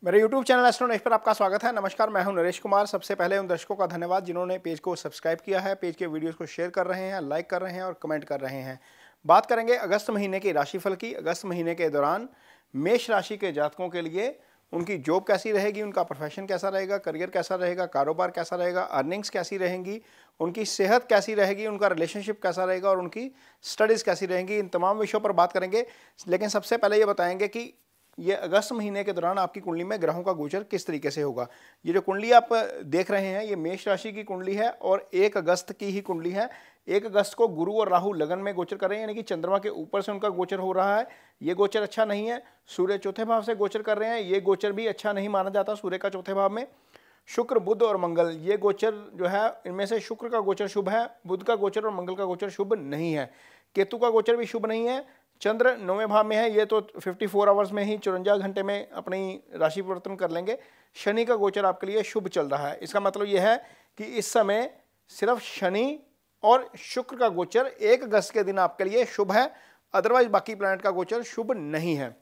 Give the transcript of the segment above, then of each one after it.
मेरे YouTube channel astro Naresh पर आपका स्वागत है। नमस्कार, मैं हूं नरेश कुमार। सबसे पहले उन दर्शकों का धन्यवाद जिन्होंने पेज को सब्सक्राइब किया है, पेज के वीडियोस को शेयर कर रहे हैं, लाइक कर रहे हैं और कमेंट कर रहे हैं। बात करेंगे अगस्त महीने की राशिफल की। अगस्त महीने के दौरान मेष राशि के जातकों के लिए उनकी जॉब कैसी रहेगी, उनका प्रोफेशन कैसा रहेगा, करियर कैसा रहेगा, कारोबार कैसा रहेगा, अर्निंग्स कैसी रहेंगी, उनकी सेहत कैसी रहेगी, उनका रिलेशनशिप कैसा रहेगा और उनकी स्टडीज़ कैसी रहेंगी, इन तमाम विषयों पर बात करेंगे। लेकिन सबसे पहले ये बताएंगे कि ये अगस्त महीने के दौरान आपकी कुंडली में ग्रहों का गोचर किस तरीके से होगा। ये जो कुंडली आप देख रहे हैं ये मेष राशि की कुंडली है और 1 अगस्त की ही कुंडली है। 1 अगस्त को गुरु और राहु लगन में गोचर कर रहे हैं, यानी कि चंद्रमा के ऊपर से उनका गोचर हो रहा है। ये गोचर अच्छा नहीं है। सूर्य चौथे भाव से गोचर कर रहे हैं, ये गोचर भी अच्छा नहीं माना जाता सूर्य का चौथे भाव में। शुक्र, बुध और मंगल, ये गोचर जो है इनमें से शुक्र का गोचर शुभ है, बुध का गोचर और मंगल का गोचर शुभ नहीं है। केतु का गोचर भी शुभ नहीं है। चंद्र 9वें भाव में है, ये तो 54 आवर्स में ही 54 घंटे में अपनी राशि परिवर्तन कर लेंगे। शनि का गोचर आपके लिए शुभ चल रहा है। इसका मतलब यह है कि इस समय सिर्फ शनि और शुक्र का गोचर 1 अगस्त के दिन आपके लिए शुभ है, अदरवाइज बाकी प्लैनेट का गोचर शुभ नहीं है।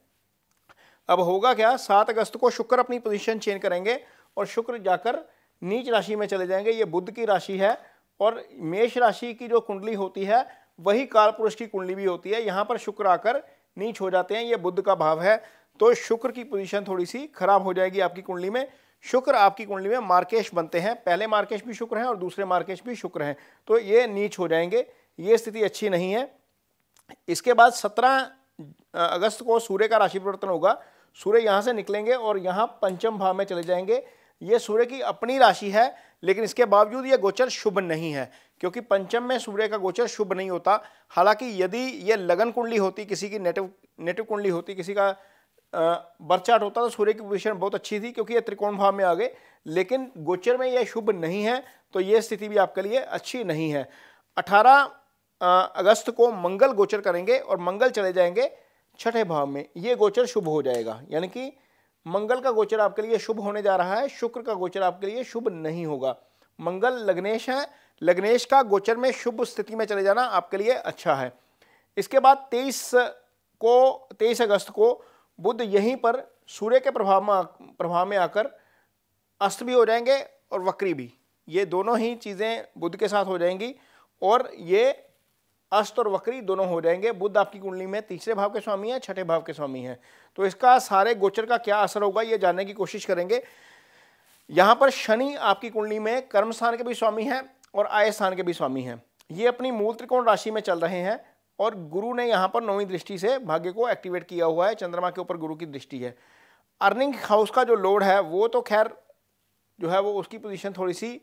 अब होगा क्या, 7 अगस्त को शुक्र अपनी पोजीशन चेंज करेंगे और शुक्र जाकर नीच राशि में चले जाएंगे। ये बुध की राशि है और मेष राशि की जो कुंडली होती है वही काल पुरुष की कुंडली भी होती है। यहाँ पर शुक्र आकर नीच हो जाते हैं, ये बुध का भाव है, तो शुक्र की पोजीशन थोड़ी सी खराब हो जाएगी आपकी कुंडली में। शुक्र आपकी कुंडली में मार्केश बनते हैं, पहले मार्केश भी शुक्र हैं और दूसरे मार्केश भी शुक्र हैं, तो ये नीच हो जाएंगे। ये स्थिति अच्छी नहीं है। इसके बाद 17 अगस्त को सूर्य का राशि परिवर्तन होगा। सूर्य यहाँ से निकलेंगे और यहाँ पंचम भाव में चले जाएंगे। ये सूर्य की अपनी राशि है, लेकिन इसके बावजूद ये गोचर शुभ नहीं है, क्योंकि पंचम में सूर्य का गोचर शुभ नहीं होता। हालांकि यदि ये लगन कुंडली होती, किसी की नेटिव कुंडली होती, किसी का बर्थ चार्ट होता, तो सूर्य की पोजीशन बहुत अच्छी थी, क्योंकि ये त्रिकोण भाव में आ गए। लेकिन गोचर में यह शुभ नहीं है, तो ये स्थिति भी आपके लिए अच्छी नहीं है। 18 अगस्त को मंगल गोचर करेंगे और मंगल चले जाएंगे 6ठे भाव में। ये गोचर शुभ हो जाएगा, यानी कि मंगल का गोचर आपके लिए शुभ होने जा रहा है। शुक्र का गोचर आपके लिए शुभ नहीं होगा। मंगल लग्नेश है, लग्नेश का गोचर में शुभ स्थिति में चले जाना आपके लिए अच्छा है। इसके बाद 23 अगस्त को बुध यहीं पर सूर्य के प्रभाव में आकर अस्त भी हो जाएंगे और वक्री भी। ये दोनों ही चीज़ें बुध के साथ हो जाएंगी और ये अस्त और वक्री दोनों हो जाएंगे। बुध आपकी कुंडली में 3रे भाव के स्वामी है, 6ठे भाव के स्वामी हैं, तो इसका सारे गोचर का क्या असर होगा ये जानने की कोशिश करेंगे। यहाँ पर शनि आपकी कुंडली में कर्म स्थान के भी स्वामी हैं और आय स्थान के भी स्वामी हैं। ये अपनी मूल त्रिकोण राशि में चल रहे हैं और गुरु ने यहाँ पर 9वीं दृष्टि से भाग्य को एक्टिवेट किया हुआ है। चंद्रमा के ऊपर गुरु की दृष्टि है। अर्निंग हाउस का जो लोड है वो तो खैर जो है वो उसकी पोजीशन थोड़ी सी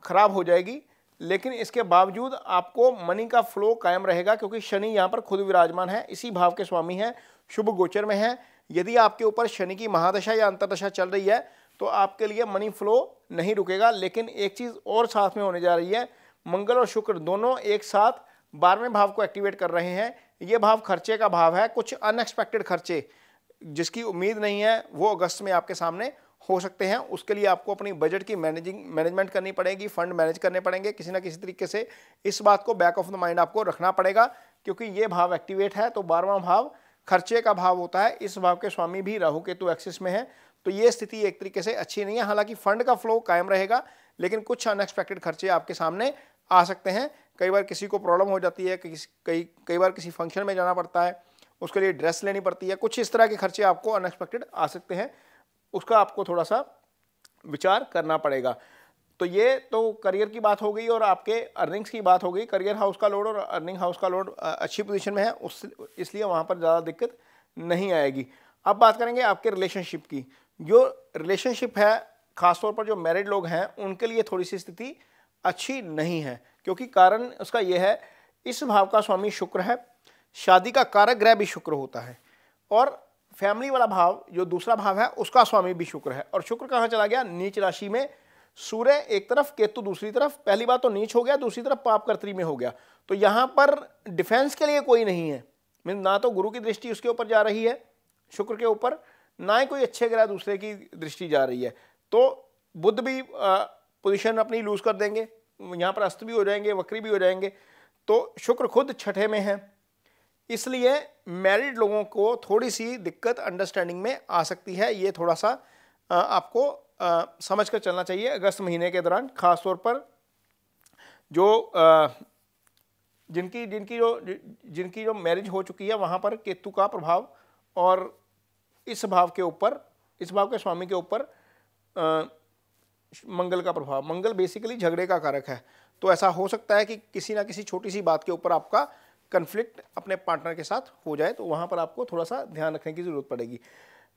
खराब हो जाएगी, लेकिन इसके बावजूद आपको मनी का फ्लो कायम रहेगा, क्योंकि शनि यहाँ पर खुद विराजमान है, इसी भाव के स्वामी हैं, शुभ गोचर में है। यदि आपके ऊपर शनि की महादशा या अंतरदशा चल रही है तो आपके लिए मनी फ्लो नहीं रुकेगा। लेकिन एक चीज़ और साथ में होने जा रही है, मंगल और शुक्र दोनों एक साथ 12वें भाव को एक्टिवेट कर रहे हैं। ये भाव खर्चे का भाव है। कुछ अनएक्सपेक्टेड खर्चे जिसकी उम्मीद नहीं है वो अगस्त में आपके सामने हो सकते हैं। उसके लिए आपको अपनी बजट की मैनेजमेंट करनी पड़ेगी, फंड मैनेज करने पड़ेंगे किसी ना किसी तरीके से। इस बात को बैक ऑफ द माइंड आपको रखना पड़ेगा, क्योंकि ये भाव एक्टिवेट है, तो 12वां भाव खर्चे का भाव होता है। इस भाव के स्वामी भी राहु केतु एक्सिस में है, तो ये स्थिति एक तरीके से अच्छी नहीं है। हालांकि फंड का फ्लो कायम रहेगा, लेकिन कुछ अनएक्सपेक्टेड खर्चे आपके सामने आ सकते हैं। कई बार किसी को प्रॉब्लम हो जाती है, कई बार किसी फंक्शन में जाना पड़ता है, उसके लिए ड्रेस लेनी पड़ती है, कुछ इस तरह के खर्चे आपको अनएक्सपेक्टेड आ सकते हैं। उसका आपको थोड़ा सा विचार करना पड़ेगा। तो ये तो करियर की बात हो गई और आपके अर्निंग्स की बात हो गई। करियर हाउस का लोड और अर्निंग हाउस का लोड अच्छी पोजीशन में है, इसलिए वहाँ पर ज़्यादा दिक्कत नहीं आएगी। अब बात करेंगे आपके रिलेशनशिप की। जो रिलेशनशिप है, ख़ासतौर पर जो मैरिड लोग हैं उनके लिए थोड़ी सी स्थिति अच्छी नहीं है, क्योंकि कारण उसका यह है, इस भाव का स्वामी शुक्र है, शादी का कारक ग्रह भी शुक्र होता है, और फैमिली वाला भाव जो दूसरा भाव है उसका स्वामी भी शुक्र है। और शुक्र कहाँ चला गया, नीच राशि में। सूर्य एक तरफ, केतु दूसरी तरफ। पहली बात तो नीच हो गया, दूसरी तरफ पाप कर्त्री में हो गया। तो यहाँ पर डिफेंस के लिए कोई नहीं है, ना तो गुरु की दृष्टि उसके ऊपर जा रही है शुक्र के ऊपर, ना ही कोई अच्छे ग्रह दूसरे की दृष्टि जा रही है। तो बुध भी पोजीशन अपनी लूज कर देंगे, यहाँ पर अस्त भी हो जाएंगे, वक्री भी हो जाएंगे। तो शुक्र खुद 6ठे में है, इसलिए मैरिड लोगों को थोड़ी सी दिक्कत अंडरस्टैंडिंग में आ सकती है। ये थोड़ा सा आपको समझ कर चलना चाहिए अगस्त महीने के दौरान। खासतौर पर जो जिनकी जो मैरिज हो चुकी है वहाँ पर केतु का प्रभाव और इस भाव के ऊपर, इस भाव के स्वामी के ऊपर मंगल का प्रभाव। मंगल बेसिकली झगड़े का कारक है, तो ऐसा हो सकता है कि किसी ना किसी छोटी सी बात के ऊपर आपका कन्फ्लिक्ट अपने पार्टनर के साथ हो जाए, तो वहाँ पर आपको थोड़ा सा ध्यान रखने की ज़रूरत पड़ेगी।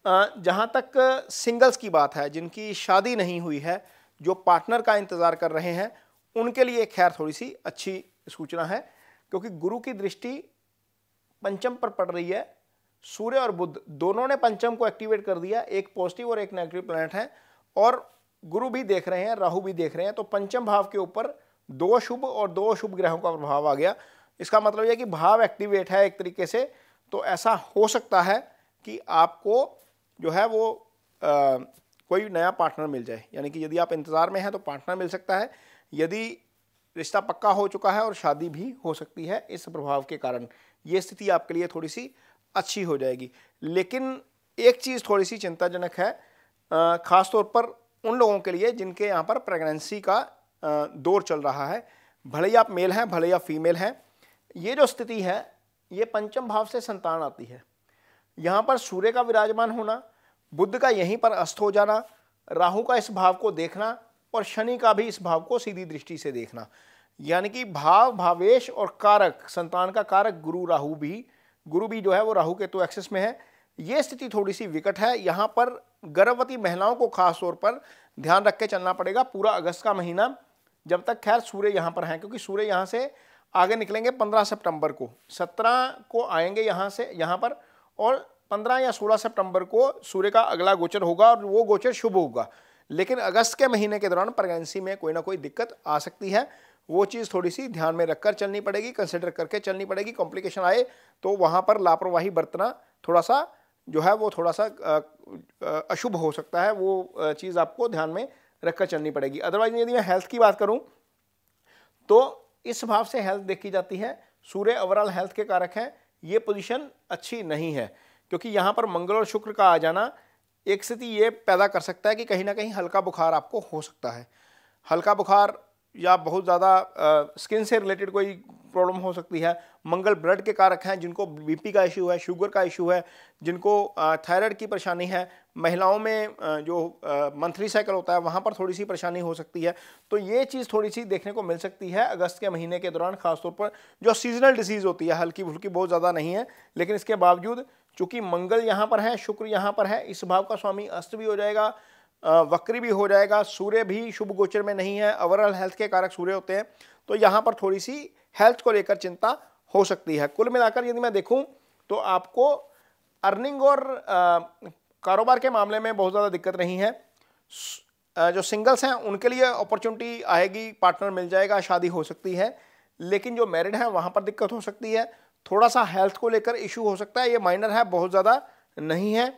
जहाँ तक सिंगल्स की बात है, जिनकी शादी नहीं हुई है, जो पार्टनर का इंतज़ार कर रहे हैं, उनके लिए खैर थोड़ी सी अच्छी सूचना है, क्योंकि गुरु की दृष्टि पंचम पर पड़ रही है। सूर्य और बुध दोनों ने पंचम को एक्टिवेट कर दिया, एक पॉजिटिव और एक नेगेटिव प्लैनेट है, और गुरु भी देख रहे हैं, राहु भी देख रहे हैं, तो पंचम भाव के ऊपर 2 शुभ और 2 अशुभ ग्रहों का प्रभाव आ गया। इसका मतलब यह कि भाव एक्टिवेट है एक तरीके से। तो ऐसा हो सकता है कि आपको जो है वो कोई नया पार्टनर मिल जाए, यानी कि यदि आप इंतज़ार में हैं तो पार्टनर मिल सकता है, यदि रिश्ता पक्का हो चुका है और शादी भी हो सकती है इस प्रभाव के कारण। ये स्थिति आपके लिए थोड़ी सी अच्छी हो जाएगी। लेकिन एक चीज़ थोड़ी सी चिंताजनक है, ख़ास तौर पर उन लोगों के लिए जिनके यहाँ पर प्रेगनेंसी का दौर चल रहा है, भले ही आप मेल हैं भले ही आप फीमेल हैं। ये जो स्थिति है ये पंचम भाव से संतान आती है। यहाँ पर सूर्य का विराजमान होना, बुध का यहीं पर अस्त हो जाना, राहु का इस भाव को देखना और शनि का भी इस भाव को सीधी दृष्टि से देखना, यानी कि भाव, भावेश और कारक, संतान का कारक गुरु भी जो है वो राहु केतु एक्सिस में है। ये स्थिति थोड़ी सी विकट है। यहाँ पर गर्भवती महिलाओं को खास तौर पर ध्यान रख के चलना पड़ेगा पूरा अगस्त का महीना, जब तक खैर सूर्य यहाँ पर हैं, क्योंकि सूर्य यहाँ से आगे निकलेंगे 15 सितंबर को, 17 को आएंगे यहाँ पर, और 15 या 16 सितंबर को सूर्य का अगला गोचर होगा और वो गोचर शुभ होगा। लेकिन अगस्त के महीने के दौरान प्रेगनेंसी में कोई ना कोई दिक्कत आ सकती है, वो चीज़ थोड़ी सी ध्यान में रखकर चलनी पड़ेगी, कंसिडर करके चलनी पड़ेगी। कॉम्प्लिकेशन आए तो वहाँ पर लापरवाही बरतना थोड़ा सा जो है वो थोड़ा सा अशुभ हो सकता है, वो चीज़ आपको ध्यान में रखकर चलनी पड़ेगी। अदरवाइज यदि मैं हेल्थ की बात करूँ तो इस भाव से हेल्थ देखी जाती है, सूर्य ओवरऑल हेल्थ के कारक हैं, ये पोजीशन अच्छी नहीं है, क्योंकि यहाँ पर मंगल और शुक्र का आ जाना एक स्थिति ये पैदा कर सकता है कि कहीं ना कहीं हल्का बुखार आपको हो सकता है। हल्का बुखार या बहुत ज़्यादा स्किन से रिलेटेड कोई प्रॉब्लम हो सकती है। मंगल ब्लड के कारक हैं, जिनको बीपी का इशू है, शुगर का इशू है, जिनको थायराइड की परेशानी है, महिलाओं में जो मंथली साइकिल होता है वहाँ पर थोड़ी सी परेशानी हो सकती है। तो ये चीज़ थोड़ी सी देखने को मिल सकती है अगस्त के महीने के दौरान, खासतौर पर जो सीजनल डिसीज़ होती है, हल्की फुल्की बहुत ज़्यादा नहीं है, लेकिन इसके बावजूद चूँकि मंगल यहाँ पर है, शुक्र यहाँ पर है, इस भाव का स्वामी अस्त भी हो जाएगा, वक्री भी हो जाएगा, सूर्य भी शुभ गोचर में नहीं है, ओवरऑल हेल्थ के कारक सूर्य होते हैं, तो यहाँ पर थोड़ी सी हेल्थ को लेकर चिंता हो सकती है। कुल मिलाकर यदि मैं देखूं तो आपको अर्निंग और कारोबार के मामले में बहुत ज़्यादा दिक्कत नहीं है। जो सिंगल्स हैं उनके लिए अपॉर्चुनिटी आएगी, पार्टनर मिल जाएगा, शादी हो सकती है। लेकिन जो मैरिड हैं वहाँ पर दिक्कत हो सकती है, थोड़ा सा हेल्थ को लेकर इशू हो सकता है, ये माइनर है, बहुत ज़्यादा नहीं है।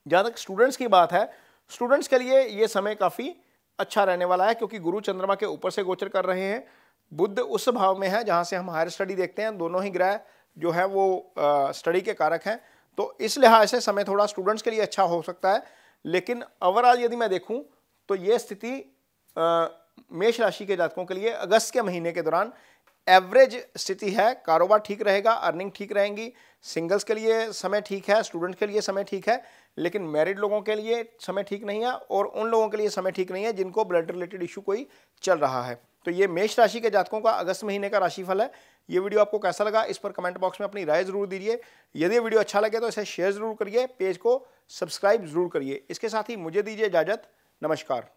जहाँ तक स्टूडेंट्स की बात है, स्टूडेंट्स के लिए ये समय काफ़ी अच्छा रहने वाला है, क्योंकि गुरु चंद्रमा के ऊपर से गोचर कर रहे हैं, बुध उस भाव में है जहाँ से हम हायर स्टडी देखते हैं, दोनों ही ग्रह जो है वो स्टडी के कारक हैं, तो इस लिहाज से समय थोड़ा स्टूडेंट्स के लिए अच्छा हो सकता है। लेकिन ओवरऑल यदि मैं देखूं तो ये स्थिति मेष राशि के जातकों के लिए अगस्त के महीने के दौरान एवरेज स्थिति है। कारोबार ठीक रहेगा, अर्निंग ठीक रहेंगी, सिंगल्स के लिए समय ठीक है, स्टूडेंट के लिए समय ठीक है, लेकिन मैरिड लोगों के लिए समय ठीक नहीं है, और उन लोगों के लिए समय ठीक नहीं है जिनको ब्लड रिलेटेड इशू कोई चल रहा है। तो ये मेष राशि के जातकों का अगस्त महीने का राशिफल है। ये वीडियो आपको कैसा लगा, इस पर कमेंट बॉक्स में अपनी राय जरूर दीजिए। यदि वीडियो अच्छा लगे तो इसे शेयर जरूर करिए, पेज को सब्सक्राइब जरूर करिए। इसके साथ ही मुझे दीजिए इजाजत। नमस्कार।